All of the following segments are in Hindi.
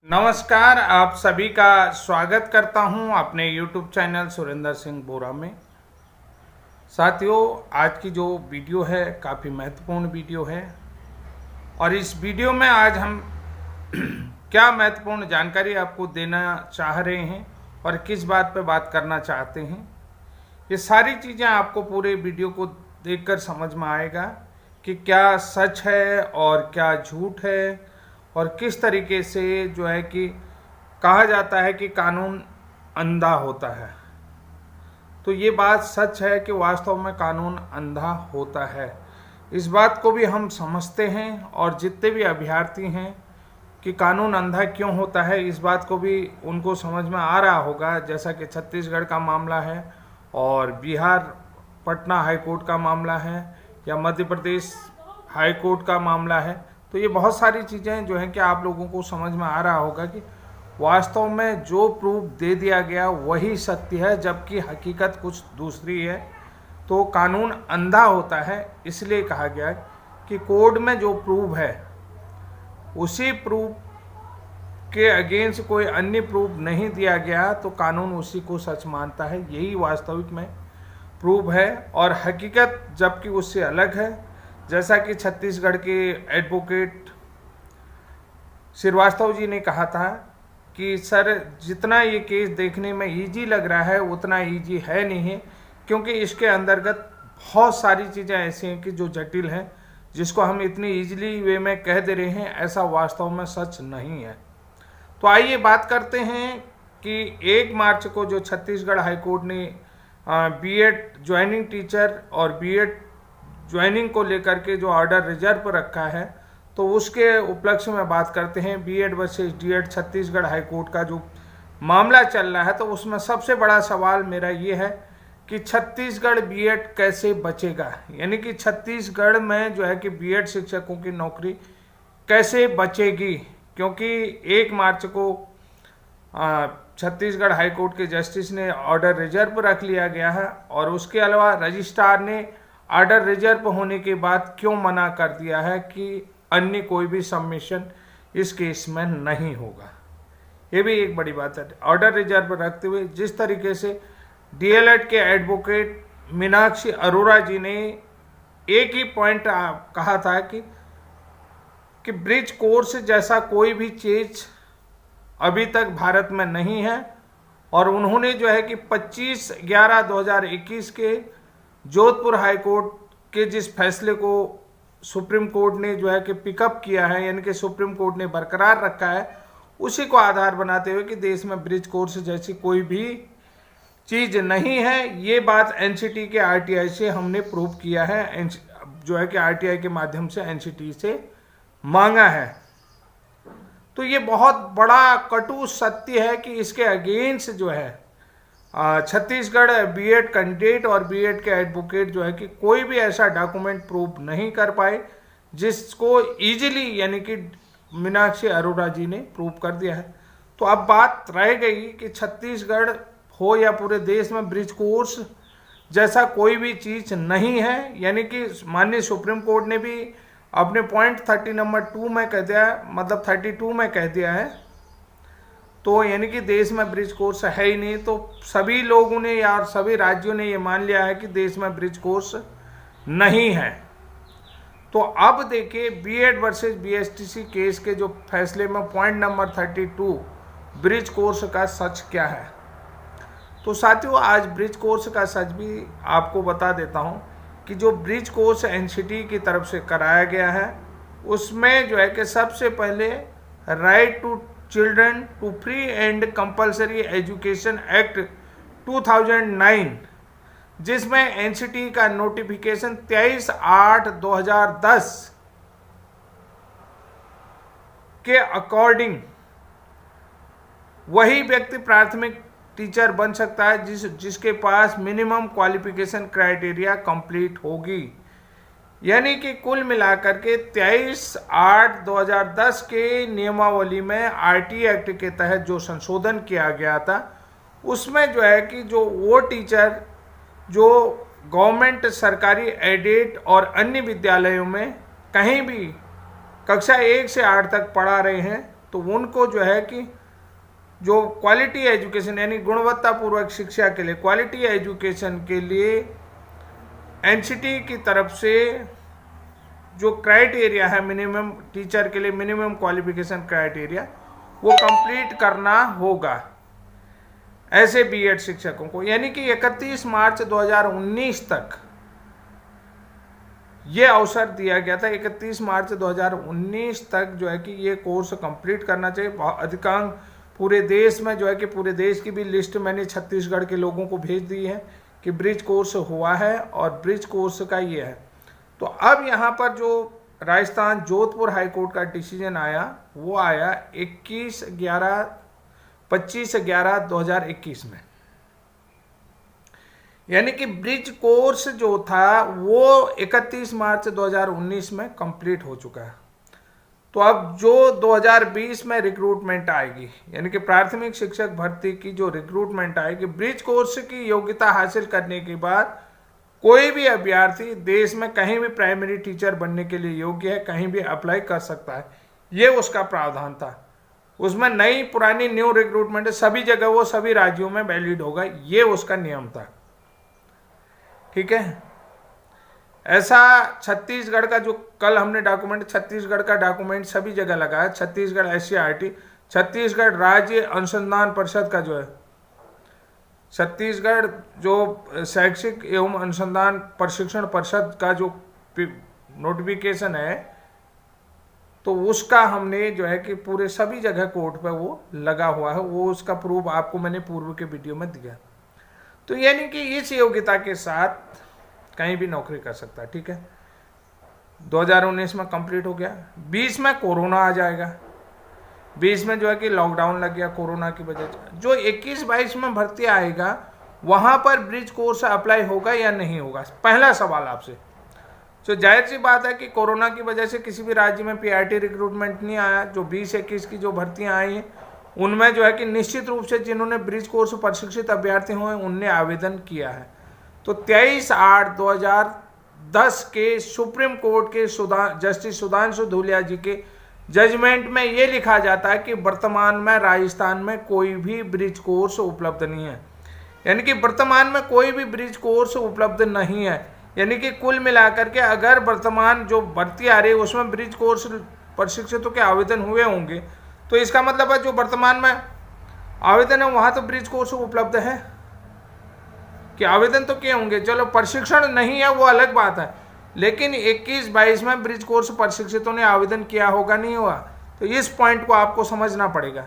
नमस्कार, आप सभी का स्वागत करता हूं अपने YouTube चैनल सुरेंद्र सिंह बोरा में। साथियों, आज की जो वीडियो है काफ़ी महत्वपूर्ण वीडियो है और इस वीडियो में आज हम क्या महत्वपूर्ण जानकारी आपको देना चाह रहे हैं और किस बात पे बात करना चाहते हैं, ये सारी चीज़ें आपको पूरे वीडियो को देखकर समझ में आएगा कि क्या सच है और क्या झूठ है और किस तरीके से जो है कि कहा जाता है कि कानून अंधा होता है। तो ये बात सच है कि वास्तव में कानून अंधा होता है। इस बात को भी हम समझते हैं और जितने भी अभ्यर्थी हैं कि कानून अंधा क्यों होता है, इस बात को भी उनको समझ में आ रहा होगा। जैसा कि छत्तीसगढ़ का मामला है और बिहार पटना हाई कोर्ट का मामला है या मध्य प्रदेश हाई कोर्ट का मामला है, तो ये बहुत सारी चीज़ें जो हैं कि आप लोगों को समझ में आ रहा होगा कि वास्तव में जो प्रूफ दे दिया गया वही सत्य है, जबकि हकीकत कुछ दूसरी है। तो कानून अंधा होता है, इसलिए कहा गया कि कोर्ट में जो प्रूफ है उसी प्रूफ के अगेंस्ट कोई अन्य प्रूफ नहीं दिया गया तो कानून उसी को सच मानता है। यही वास्तविक में प्रूफ है और हकीकत जबकि उससे अलग है। जैसा कि छत्तीसगढ़ के एडवोकेट श्रीवास्तव जी ने कहा था कि सर, जितना ये केस देखने में इजी लग रहा है उतना इजी है नहीं है, क्योंकि इसके अंतर्गत बहुत सारी चीज़ें ऐसी हैं कि जो जटिल हैं, जिसको हम इतनी इजीली वे में कह दे रहे हैं, ऐसा वास्तव में सच नहीं है। तो आइए बात करते हैं कि 1 मार्च को जो छत्तीसगढ़ हाईकोर्ट ने बीएड ज्वाइनिंग टीचर और बीएड ज्वाइनिंग को लेकर के जो ऑर्डर रिजर्व पर रखा है, तो उसके उपलक्ष्य में बात करते हैं। BEd versus DEd Chhattisgarh high court का जो मामला चल रहा है, तो उसमें सबसे बड़ा सवाल मेरा ये है कि छत्तीसगढ़ बीएड कैसे बचेगा, यानी कि छत्तीसगढ़ में जो है कि बीएड शिक्षकों की नौकरी कैसे बचेगी, क्योंकि 1 मार्च को छत्तीसगढ़ हाईकोर्ट के जस्टिस ने ऑर्डर रिजर्व पर रख लिया गया है और उसके अलावा रजिस्ट्रार ने ऑर्डर रिजर्व होने के बाद क्यों मना कर दिया है कि अन्य कोई भी सबमिशन इस केस में नहीं होगा। ये भी एक बड़ी बात है। ऑर्डर रिजर्व रखते हुए जिस तरीके से डीएलएड के एडवोकेट मीनाक्षी अरोड़ा जी ने एक ही पॉइंट कहा था कि ब्रिज कोर्स जैसा कोई भी चीज अभी तक भारत में नहीं है, और उन्होंने जो है कि 25/11/2021 के जोधपुर हाई कोर्ट के जिस फैसले को सुप्रीम कोर्ट ने जो है कि पिकअप किया है, यानी कि सुप्रीम कोर्ट ने बरकरार रखा है, उसी को आधार बनाते हुए कि देश में ब्रिज कोर्स जैसी कोई भी चीज़ नहीं है। ये बात एनसीटी के आरटीआई से हमने प्रूव किया है, जो है कि आरटीआई के माध्यम से एनसीटी से मांगा है। तो ये बहुत बड़ा कटु सत्य है कि इसके अगेंस्ट जो है छत्तीसगढ़ बीएड कैंडिडेट और बीएड के एडवोकेट जो है कि कोई भी ऐसा डॉक्यूमेंट प्रूव नहीं कर पाए जिसको इजीली, यानी कि मीनाक्षी अरोड़ा जी ने प्रूव कर दिया है। तो अब बात रह गई कि छत्तीसगढ़ हो या पूरे देश में ब्रिज कोर्स जैसा कोई भी चीज़ नहीं है, यानी कि माननीय सुप्रीम कोर्ट ने भी अपने पॉइंट 30 नंबर 2 में कह दिया है, मतलब 32 में कह दिया है। तो यानी कि देश में ब्रिज कोर्स है ही नहीं, तो सभी लोगों ने या सभी राज्यों ने ये मान लिया है कि देश में ब्रिज कोर्स नहीं है। तो अब देखिए बीएड वर्सेस बीएसटीसी केस के जो फैसले में पॉइंट नंबर 32 ब्रिज कोर्स का सच क्या है। तो साथियों, आज ब्रिज कोर्स का सच भी आपको बता देता हूँ कि जो ब्रिज कोर्स एनसीटी की तरफ से कराया गया है, उसमें जो है कि सबसे पहले right to children to free and compulsory education act 2009, जिसमें एनसीटी का नोटिफिकेशन 23/8/2010 के अकॉर्डिंग वही व्यक्ति प्राथमिक टीचर बन सकता है जिसके पास मिनिमम क्वालिफिकेशन क्राइटेरिया कंप्लीट होगी। यानी कि कुल मिलाकर के 23/8/2010 के नियमावली में आरटी एक्ट के तहत जो संशोधन किया गया था, उसमें जो है कि जो वो टीचर जो गवर्नमेंट सरकारी एडेड और अन्य विद्यालयों में कहीं भी कक्षा 1 से 8 तक पढ़ा रहे हैं, तो उनको जो है कि जो क्वालिटी एजुकेशन यानी गुणवत्तापूर्वक शिक्षा के लिए, क्वालिटी एजुकेशन के लिए एनसीटी की तरफ से जो क्राइटेरिया है मिनिमम टीचर के लिए, मिनिमम क्वालिफिकेशन क्राइटेरिया, वो कंप्लीट करना होगा ऐसे बीएड शिक्षकों को। यानी कि 31 मार्च 2019 तक ये अवसर दिया गया था। 31 मार्च 2019 तक जो है कि ये कोर्स कंप्लीट करना चाहिए। अधिकांश पूरे देश में जो है कि पूरे देश की भी लिस्ट मैंने छत्तीसगढ़ के लोगों को भेज दी है कि ब्रिज कोर्स हुआ है और ब्रिज कोर्स का ये है। तो अब यहाँ पर जो राजस्थान जोधपुर हाई कोर्ट का डिसीजन आया वो आया 25/11/2021 में। यानी कि ब्रिज कोर्स जो था वो 31 मार्च 2019 में कंप्लीट हो चुका है। तो अब जो 2020 में रिक्रूटमेंट आएगी, यानी कि प्राथमिक शिक्षक भर्ती की जो रिक्रूटमेंट आएगी, ब्रिज कोर्स की योग्यता हासिल करने के बाद कोई भी अभ्यर्थी देश में कहीं भी प्राइमरी टीचर बनने के लिए योग्य है, कहीं भी अप्लाई कर सकता है। ये उसका प्रावधान था। उसमें नई पुरानी न्यू रिक्रूटमेंट सभी जगह वो सभी राज्यों में वैलिड होगा, ये उसका नियम था। ठीक है, ऐसा छत्तीसगढ़ का जो कल हमने डॉक्यूमेंट, छत्तीसगढ़ का डॉक्यूमेंट सभी जगह लगा है। छत्तीसगढ़ SCRT, छत्तीसगढ़ राज्य अनुसंधान परिषद का जो है, छत्तीसगढ़ जो शैक्षिक एवं अनुसंधान प्रशिक्षण परिषद का जो नोटिफिकेशन है, तो उसका हमने जो है कि पूरे सभी जगह कोर्ट पे वो लगा हुआ है। वो उसका प्रूफ आपको मैंने पूर्व के वीडियो में दिया। तो यानी कि इस योग्यता के साथ कहीं भी नौकरी कर सकता है। ठीक है, 2019 में कंप्लीट हो गया। 20 में कोरोना आ जाएगा, 20 में जो है कि लॉकडाउन लग गया कोरोना की वजह से। जो 21-22 में भर्ती आएगा वहां पर ब्रिज कोर्स अप्लाई होगा या नहीं होगा, पहला सवाल आपसे। तो जाहिर सी बात है कि कोरोना की वजह से किसी भी राज्य में PRT रिक्रूटमेंट नहीं आया। जो 20-21 की जो भर्तियां आई हैं उनमें जो है कि निश्चित रूप से जिन्होंने ब्रिज कोर्स प्रशिक्षित अभ्यर्थी हुए उनने आवेदन किया है। तो 23/8/2010 के सुप्रीम कोर्ट के जस्टिस सुधांशु धूलिया जी के जजमेंट में ये लिखा जाता है कि वर्तमान में राजस्थान में कोई भी ब्रिज कोर्स उपलब्ध नहीं है। यानी कि वर्तमान में कोई भी ब्रिज कोर्स उपलब्ध नहीं है। यानी कि कुल मिलाकर के अगर वर्तमान जो भर्ती आ रही है उसमें ब्रिज कोर्स प्रशिक्षितों के आवेदन हुए होंगे, तो इसका मतलब है जो वर्तमान में आवेदन है वहां तो ब्रिज कोर्स उपलब्ध है कि आवेदन तो किए होंगे। चलो प्रशिक्षण नहीं है वो अलग बात है, लेकिन 21-22 में ब्रिज कोर्स प्रशिक्षितों ने आवेदन किया होगा नहीं हुआ। तो इस पॉइंट को आपको समझना पड़ेगा।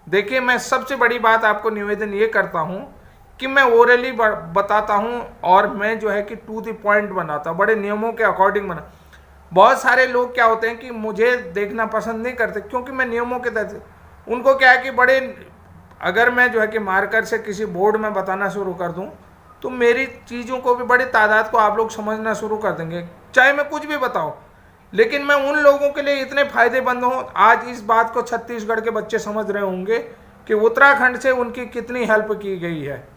देखिए, मैं सबसे बड़ी बात आपको निवेदन ये करता हूँ कि मैं ओरली बताता हूँ और मैं जो है कि टू द पॉइंट बनाता हूँ, बड़े नियमों के अकॉर्डिंग बना। बहुत सारे लोग क्या होते हैं कि मुझे देखना पसंद नहीं करते क्योंकि मैं नियमों के तहत, उनको क्या है कि बड़े, अगर मैं जो है कि मार्कर से किसी बोर्ड में बताना शुरू कर दूं तो मेरी चीज़ों को भी बड़ी तादाद को आप लोग समझना शुरू कर देंगे, चाहे मैं कुछ भी बताऊं। लेकिन मैं उन लोगों के लिए इतने फायदेमंद हूं। आज इस बात को छत्तीसगढ़ के बच्चे समझ रहे होंगे कि उत्तराखंड से उनकी कितनी हेल्प की गई है।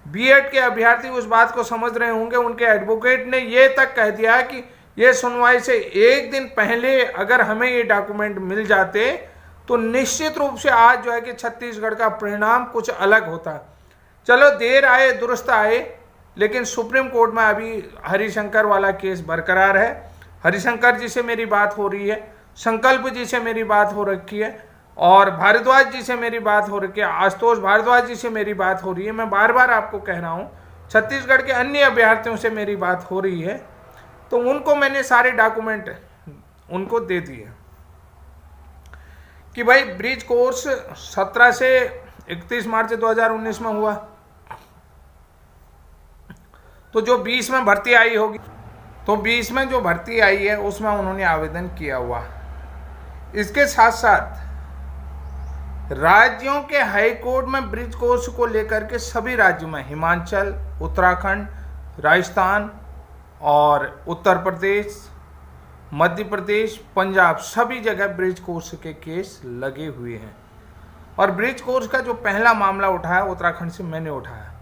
बीएड के अभ्यर्थी उस बात को समझ रहे होंगे। उनके एडवोकेट ने ये तक कह दिया कि ये सुनवाई से एक दिन पहले अगर हमें ये डॉक्यूमेंट मिल जाते तो निश्चित रूप से आज जो है कि छत्तीसगढ़ का परिणाम कुछ अलग होता। चलो देर आए दुरुस्त आए, लेकिन सुप्रीम कोर्ट में अभी हरिशंकर वाला केस बरकरार है। हरिशंकर जी से मेरी बात हो रही है, संकल्प जी से मेरी बात हो रखी है और भारद्वाज जी से मेरी बात हो रखी है, आशुतोष भारद्वाज जी से मेरी बात हो रही है। मैं बार बार आपको कह रहा हूँ, छत्तीसगढ़ के अन्य अभ्यर्थियों से मेरी बात हो रही है। तो उनको मैंने सारे डॉक्यूमेंट उनको दे दिए कि भाई ब्रिज कोर्स 17 से 31 मार्च 2019 में हुआ, तो जो 20 में भर्ती आई होगी, तो 20 में जो भर्ती आई है उसमें उन्होंने आवेदन किया हुआ। इसके साथ साथ राज्यों के हाई कोर्ट में ब्रिज कोर्स को लेकर के सभी राज्यों में हिमाचल, उत्तराखंड, राजस्थान और उत्तर प्रदेश, मध्य प्रदेश, पंजाब, सभी जगह ब्रिज कोर्स के केस लगे हुए हैं। और ब्रिज कोर्स का जो पहला मामला उठाया उत्तराखंड से मैंने उठाया।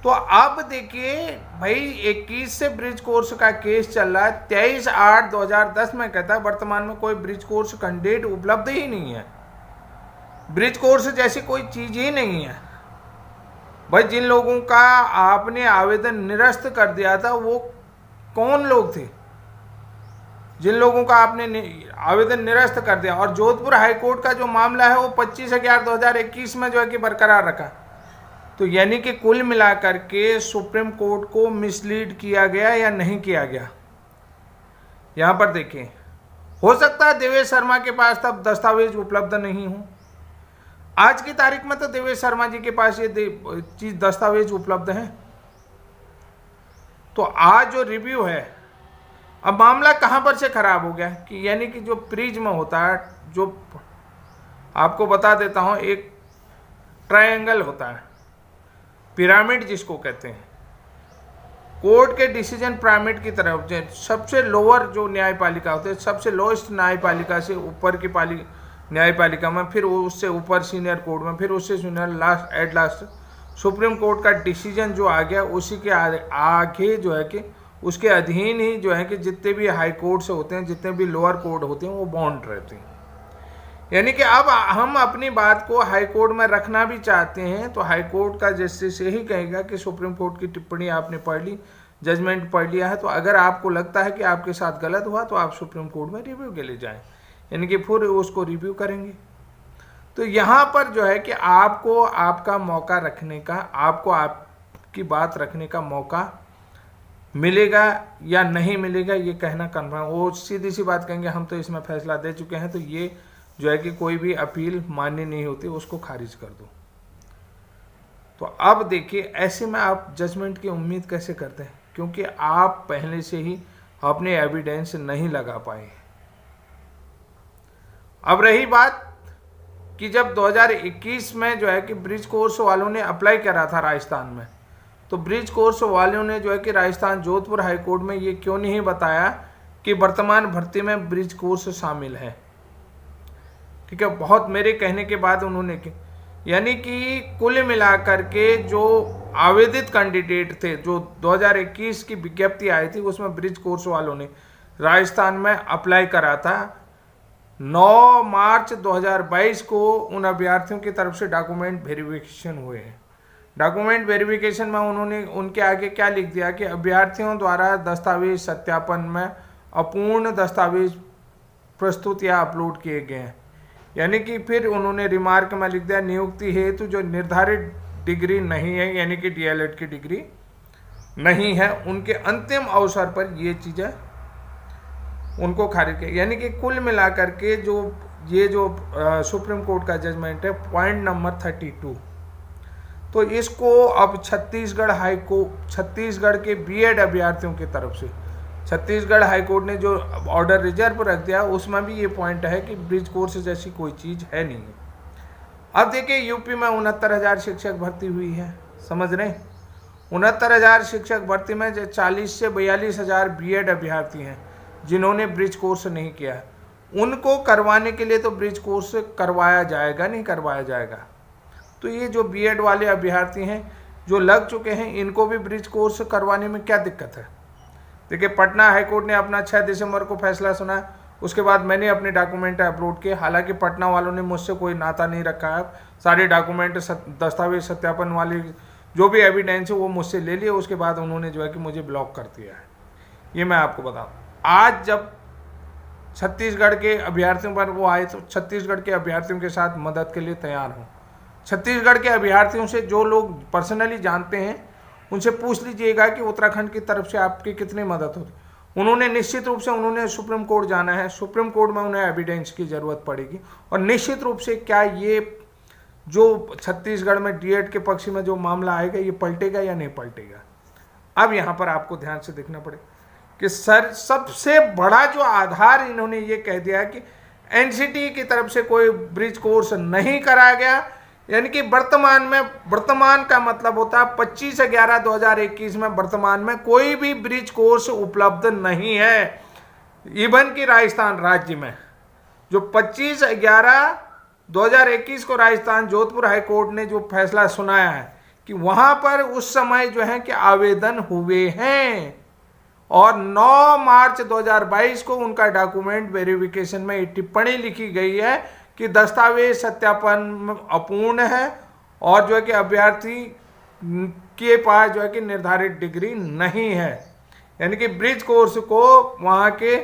तो अब देखिए भाई 21 से ब्रिज कोर्स का केस चल रहा है, 23/8/2010 में कहता है वर्तमान में कोई ब्रिज कोर्स कैंडिडेट उपलब्ध ही नहीं है, ब्रिज कोर्स जैसी कोई चीज ही नहीं है। भाई जिन लोगों का आपने आवेदन निरस्त कर दिया था वो कौन लोग थे, जिन लोगों का आपने आवेदन निरस्त कर दिया। और जोधपुर हाईकोर्ट का जो मामला है वो 25/11/2021 में जो है कि बरकरार रखा। तो यानी कि कुल मिलाकर के सुप्रीम कोर्ट को मिसलीड किया गया या नहीं किया गया। यहां पर देखिए, हो सकता है देवेश शर्मा के पास तब दस्तावेज उपलब्ध नहीं हो, आज की तारीख में तो देवेश शर्मा जी के पास ये चीज दस्तावेज उपलब्ध है। तो आज जो रिव्यू है, अब मामला कहां पर से खराब हो गया कि यानी कि जो प्रिज्म होता है, जो आपको बता देता हूं, एक ट्रायंगल होता है, पिरामिड जिसको कहते हैं, कोर्ट के डिसीजन पिरामिड की तरफ, सबसे लोअर जो न्यायपालिका होते हैं, सबसे लोएस्ट न्यायपालिका से ऊपर की न्यायपालिका में, फिर उससे ऊपर सीनियर कोर्ट में, फिर उससे सीनियर लास्ट सुप्रीम कोर्ट का डिसीजन जो आ गया, उसी के आगे जो है कि उसके अधीन ही जो है कि जितने भी हाई कोर्ट से होते हैं, जितने भी लोअर कोर्ट होते हैं, वो बाउंड रहते हैं। यानी कि अब हम अपनी बात को हाई कोर्ट में रखना भी चाहते हैं तो हाई कोर्ट का जस्टिस यही कहेगा कि सुप्रीम कोर्ट की टिप्पणी आपने पढ़ ली, जजमेंट पढ़ लिया है, तो अगर आपको लगता है कि आपके साथ गलत हुआ तो आप सुप्रीम कोर्ट में रिव्यू के लिए जाएं, यानी कि फिर उसको रिव्यू करेंगे। तो यहाँ पर जो है कि आपको आपका मौका रखने का, आपको आपकी बात रखने का मौका मिलेगा या नहीं मिलेगा, ये कहना कन्फर्म। वो सीधी सी बात कहेंगे हम तो इसमें फैसला दे चुके हैं, तो ये जो है कि कोई भी अपील मान्य नहीं होती, उसको खारिज कर दो। तो अब देखिए, ऐसे में आप जजमेंट की उम्मीद कैसे करते हैं, क्योंकि आप पहले से ही अपने एविडेंस नहीं लगा पाए। अब रही बात कि जब 2021 में जो है कि ब्रिज कोर्स वालों ने अप्लाई करा था राजस्थान में, तो ब्रिज कोर्स वालों ने जो है कि राजस्थान जोधपुर हाईकोर्ट में ये क्यों नहीं बताया कि वर्तमान भर्ती में ब्रिज कोर्स शामिल है। ठीक है, बहुत मेरे कहने के बाद उन्होंने की, यानी कि कुल मिलाकर के जो आवेदित कैंडिडेट थे, जो 2021 की विज्ञप्ति आई थी, उसमें ब्रिज कोर्स वालों ने राजस्थान में अप्लाई करा था। 9 मार्च 2022 को उन अभ्यर्थियों की तरफ से डॉक्यूमेंट वेरिफिकेशन हुए हैं। डॉक्यूमेंट वेरिफिकेशन में उन्होंने उनके आगे क्या लिख दिया कि अभ्यर्थियों द्वारा दस्तावेज सत्यापन में अपूर्ण दस्तावेज प्रस्तुत या अपलोड किए गए हैं। यानी कि फिर उन्होंने रिमार्क में लिख दिया, नियुक्ति हेतु जो निर्धारित डिग्री नहीं है, यानी कि डीएलएड की डिग्री नहीं है, उनके अंतिम अवसर पर ये चीज़ें उनको खारिज किया। यानी कि कुल मिलाकर के जो सुप्रीम कोर्ट का जजमेंट है, पॉइंट नंबर 32, तो इसको अब छत्तीसगढ़ के बीएड अभ्यर्थियों की तरफ से छत्तीसगढ़ हाईकोर्ट ने जो ऑर्डर रिजर्व रख दिया, उसमें भी ये पॉइंट है कि ब्रिज कोर्स जैसी कोई चीज़ है नहीं है। अब देखिए, यूपी में 69,000 शिक्षक भर्ती हुई है, समझ रहे हैं, 69,000 शिक्षक भर्ती में 40 से 42,000 बीएड अभ्यर्थी हैं जिन्होंने ब्रिज कोर्स नहीं किया। उनको करवाने के लिए तो ब्रिज कोर्स करवाया जाएगा, नहीं करवाया जाएगा। तो ये जो बीएड वाले अभ्यर्थी हैं जो लग चुके हैं, इनको भी ब्रिज कोर्स करवाने में क्या दिक्कत है। देखिए, पटना हाईकोर्ट ने अपना 6 दिसंबर को फैसला सुना, उसके बाद मैंने अपने डॉक्यूमेंट अपलोड किए। हालांकि पटना वालों ने मुझसे कोई नाता नहीं रखा है, सारे डॉक्यूमेंट दस्तावेज सत्यापन वाले जो भी एविडेंस है वो मुझसे ले लिए, उसके बाद उन्होंने जो है कि मुझे ब्लॉक कर दिया है। ये मैं आपको बताऊँ, आज जब छत्तीसगढ़ के अभ्यर्थियों पर वो आए तो छत्तीसगढ़ के अभ्यर्थियों के साथ मदद के लिए तैयार हूँ। छत्तीसगढ़ के अभ्यर्थियों से जो लोग पर्सनली जानते हैं उनसे पूछ लीजिएगा कि उत्तराखंड की तरफ से आपकी कितनी मदद होती। उन्होंने निश्चित रूप से उन्होंने सुप्रीम कोर्ट जाना है, सुप्रीम कोर्ट में उन्हें एविडेंस की ज़रूरत पड़ेगी, और निश्चित रूप से क्या ये जो छत्तीसगढ़ में डीएड के पक्ष में जो मामला आएगा ये पलटेगा या नहीं पलटेगा। अब यहाँ पर आपको ध्यान से देखना पड़ेगा कि सर सबसे बड़ा जो आधार इन्होंने ये कह दिया है कि एनसीटी की तरफ से कोई ब्रिज कोर्स नहीं कराया गया, यानी कि वर्तमान का मतलब होता है 25/11/2021 में वर्तमान में कोई भी ब्रिज कोर्स उपलब्ध नहीं है। इवन कि राजस्थान राज्य में जो 25/11/2021 को राजस्थान जोधपुर हाईकोर्ट ने जो फैसला सुनाया है कि वहां पर उस समय जो है कि आवेदन हुए हैं और 9 मार्च 2022 को उनका डॉक्यूमेंट वेरिफिकेशन में एक टिप्पणी लिखी गई है कि दस्तावेज सत्यापन अपूर्ण है और जो है कि अभ्यर्थी के पास जो है कि निर्धारित डिग्री नहीं है, यानी कि ब्रिज कोर्स को वहां के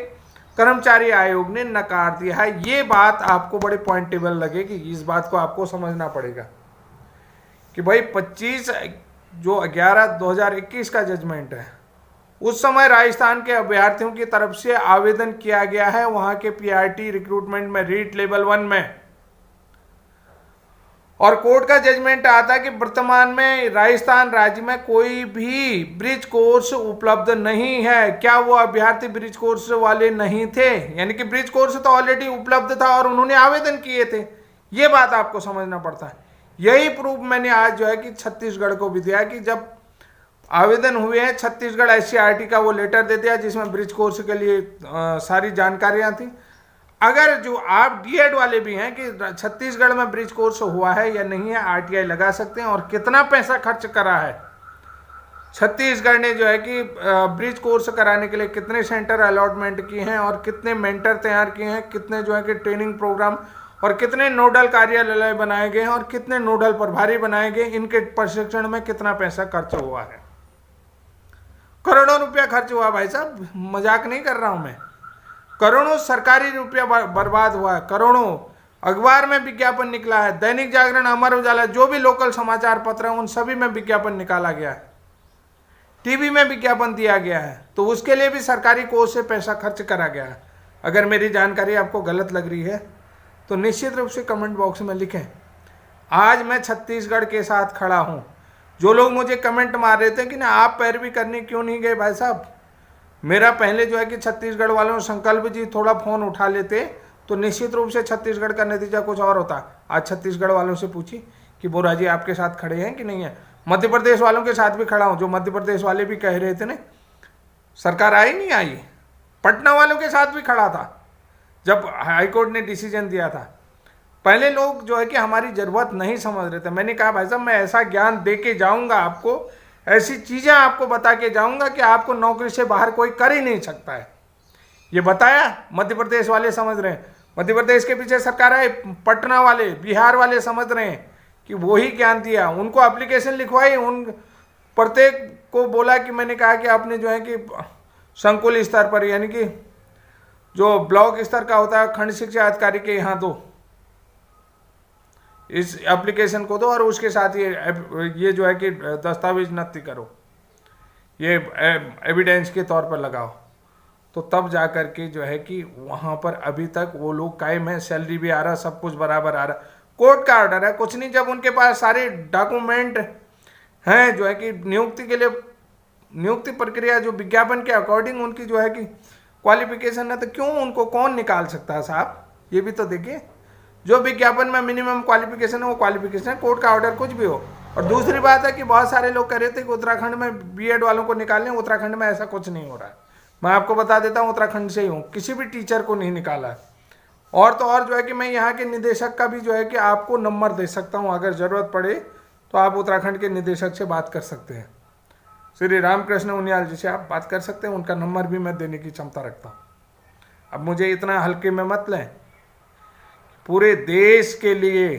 कर्मचारी आयोग ने नकार दिया है। ये बात आपको बड़े पॉइंटेबल लगेगी, इस बात को आपको समझना पड़ेगा कि भाई 25/11/2021 का जजमेंट है। उस समय राजस्थान के अभ्यर्थियों की तरफ से आवेदन किया गया है वहां के पीआरटी रिक्रूटमेंट में रीट लेवल 1 में, और कोर्ट का जजमेंट आता है कि वर्तमान में राजस्थान राज्य में कोई भी ब्रिज कोर्स उपलब्ध नहीं है। क्या वो अभ्यर्थी ब्रिज कोर्स वाले नहीं थे? यानी कि ब्रिज कोर्स तो ऑलरेडी उपलब्ध था और उन्होंने आवेदन किए थे। ये बात आपको समझना पड़ता है। यही प्रूफ मैंने आज जो है कि छत्तीसगढ़ को भी दिया कि जब आवेदन हुए हैं, छत्तीसगढ़ एससीईआरटी का वो लेटर दे दिया जिसमें ब्रिज कोर्स के लिए सारी जानकारियां थी। अगर जो आप डीएड वाले भी हैं कि छत्तीसगढ़ में ब्रिज कोर्स हुआ है या नहीं है, आरटीआई लगा सकते हैं और कितना पैसा खर्च करा है छत्तीसगढ़ ने जो है कि ब्रिज कोर्स कराने के लिए, कितने सेंटर अलॉटमेंट किए हैं और कितने मेंटर तैयार किए हैं, कितने जो है कि ट्रेनिंग प्रोग्राम और कितने नोडल कार्यालय बनाए गए हैं और कितने नोडल प्रभारी बनाए गए, इनके प्रशिक्षण में कितना पैसा खर्च हुआ है। करोड़ों रुपया खर्च हुआ भाई साहब, मजाक नहीं कर रहा हूं मैं। करोड़ों सरकारी रुपया बर्बाद हुआ है, करोड़ों। अखबार में विज्ञापन निकला है, दैनिक जागरण, अमर उजाला, जो भी लोकल समाचार पत्र हैं उन सभी में विज्ञापन निकाला गया है, टीवी में विज्ञापन दिया गया है, तो उसके लिए भी सरकारी कोष से पैसा खर्च करा गया है। अगर मेरी जानकारी आपको गलत लग रही है तो निश्चित रूप से कमेंट बॉक्स में लिखें। आज मैं छत्तीसगढ़ के साथ खड़ा हूं। जो लोग मुझे कमेंट मार रहे थे कि ना आप पैरवी करने क्यों नहीं गए भाई साहब, मेरा पहले जो है कि छत्तीसगढ़ वालों संकल्प जी थोड़ा फोन उठा लेते तो निश्चित रूप से छत्तीसगढ़ का नतीजा कुछ और होता। आज छत्तीसगढ़ वालों से पूछी कि बोरा जी आपके साथ खड़े हैं कि नहीं है। मध्य प्रदेश वालों के साथ भी खड़ा हूं, जो मध्य प्रदेश वाले भी कह रहे थे ना सरकार आई नहीं आई। पटना वालों के साथ भी खड़ा था जब हाईकोर्ट ने डिसीजन दिया था। पहले लोग जो है कि हमारी जरूरत नहीं समझ रहे थे। मैंने कहा भाई साहब मैं ऐसा ज्ञान दे के जाऊंगा आपको, ऐसी चीजें आपको बता के जाऊंगा कि आपको नौकरी से बाहर कोई कर ही नहीं सकता है। ये बताया, मध्य प्रदेश वाले समझ रहे हैं, मध्य प्रदेश के पीछे सरकार है, पटना वाले, बिहार वाले समझ रहे हैं कि वही ज्ञान दिया। उनको एप्लीकेशन लिखवाई, उन प्रत्येक को बोला कि मैंने कहा कि आपने जो है कि संकुल स्तर पर, यानी कि जो ब्लॉक स्तर का होता है, खंड शिक्षा अधिकारी के यहाँ दो, इस एप्लीकेशन को दो और उसके साथ ये जो है कि दस्तावेज नत्थी करो, ये एविडेंस के तौर पर लगाओ। तो तब जा कर के जो है कि वहाँ पर अभी तक वो लोग कायम है, सैलरी भी आ रहा, सब कुछ बराबर आ रहा, कोर्ट का ऑर्डर है, कुछ नहीं। जब उनके पास सारे डॉक्यूमेंट हैं जो है कि नियुक्ति के लिए, नियुक्ति प्रक्रिया जो विज्ञापन के अकॉर्डिंग उनकी जो है कि क्वालिफिकेशन है, तो क्यों उनको कौन निकाल सकता है साहब? ये भी तो देखिए, जो विज्ञापन में मिनिमम क्वालिफिकेशन है वो क्वालिफिकेशन है, कोर्ट का ऑर्डर कुछ भी हो। और दूसरी बात है कि बहुत सारे लोग कह रहे थे कि उत्तराखंड में बीएड वालों को निकालने, उत्तराखंड में ऐसा कुछ नहीं हो रहा है। मैं आपको बता देता हूँ, उत्तराखंड से ही हूँ, किसी भी टीचर को नहीं निकाला है। और तो और जो है कि मैं यहाँ के निदेशक का भी जो है कि आपको नंबर दे सकता हूँ, अगर ज़रूरत पड़े तो आप उत्तराखंड के निदेशक से बात कर सकते हैं, श्री रामकृष्ण उनियाल जी से आप बात कर सकते हैं, उनका नंबर भी मैं देने की क्षमता रखता हूँ। अब मुझे इतना हल्के में मत लें, पूरे देश के लिए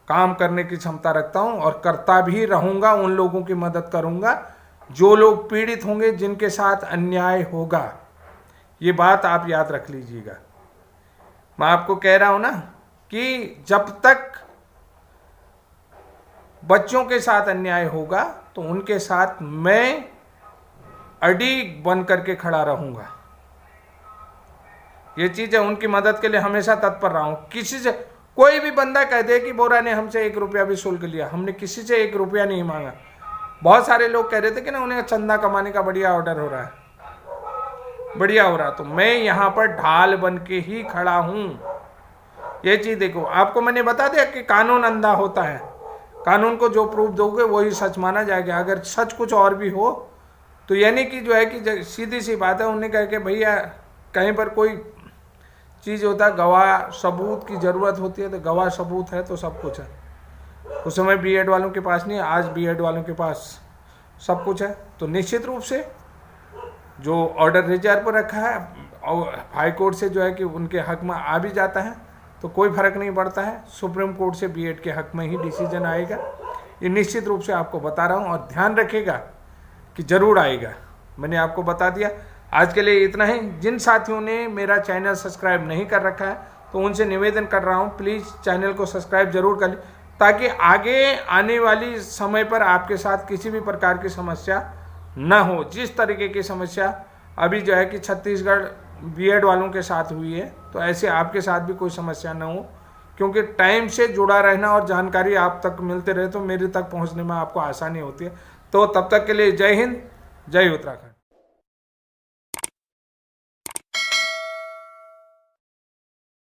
काम करने की क्षमता रखता हूं और करता भी रहूंगा। उन लोगों की मदद करूंगा जो लोग पीड़ित होंगे, जिनके साथ अन्याय होगा। ये बात आप याद रख लीजिएगा। मैं आपको कह रहा हूं ना कि जब तक बच्चों के साथ अन्याय होगा तो उनके साथ मैं अड़िग बन करके खड़ा रहूंगा। ये चीज है, उनकी मदद के लिए हमेशा तत्पर रहा हूं। किसी से कोई भी बंदा कह दे कि बोरा ने हमसे 1 रुपया भी शुल्क लिया, हमने किसी से 1 रुपया नहीं मांगा। बहुत सारे लोग कह रहे थे कि ना उन्हें चंदा कमाने का बढ़िया ऑर्डर हो रहा है, बढ़िया हो रहा। तो मैं यहाँ पर ढाल बन के ही खड़ा हूं। ये चीज देखो, आपको मैंने बता दिया कि कानून अंधा होता है, कानून को जो प्रूफ दोगे वही सच माना जाएगा। अगर सच कुछ और भी हो तो यानी कि जो है कि सीधी सी बात है, उन्हें कह के भैया कहीं पर कोई चीज़ होता है, गवाह सबूत की ज़रूरत होती है, तो गवाह सबूत है तो सब कुछ है। उस समय बीएड वालों के पास नहीं, आज बीएड वालों के पास सब कुछ है। तो निश्चित रूप से जो ऑर्डर रिजर्व पर रखा है और हाई कोर्ट से जो है कि उनके हक में आ भी जाता है तो कोई फर्क नहीं पड़ता है, सुप्रीम कोर्ट से बीएड के हक में ही डिसीजन आएगा। ये निश्चित रूप से आपको बता रहा हूँ और ध्यान रखिएगा कि जरूर आएगा। मैंने आपको बता दिया। आज के लिए इतना ही। जिन साथियों ने मेरा चैनल सब्सक्राइब नहीं कर रखा है तो उनसे निवेदन कर रहा हूँ, प्लीज़ चैनल को सब्सक्राइब जरूर कर लें ताकि आगे आने वाली समय पर आपके साथ किसी भी प्रकार की समस्या ना हो। जिस तरीके की समस्या अभी जो है कि छत्तीसगढ़ बीएड वालों के साथ हुई है, तो ऐसे आपके साथ भी कोई समस्या ना हो, क्योंकि टाइम से जुड़ा रहना और जानकारी आप तक मिलते रहे तो मेरे तक पहुंचने में आपको आसानी होती है। तो तब तक के लिए जय हिंद, जय उत्तराखंड।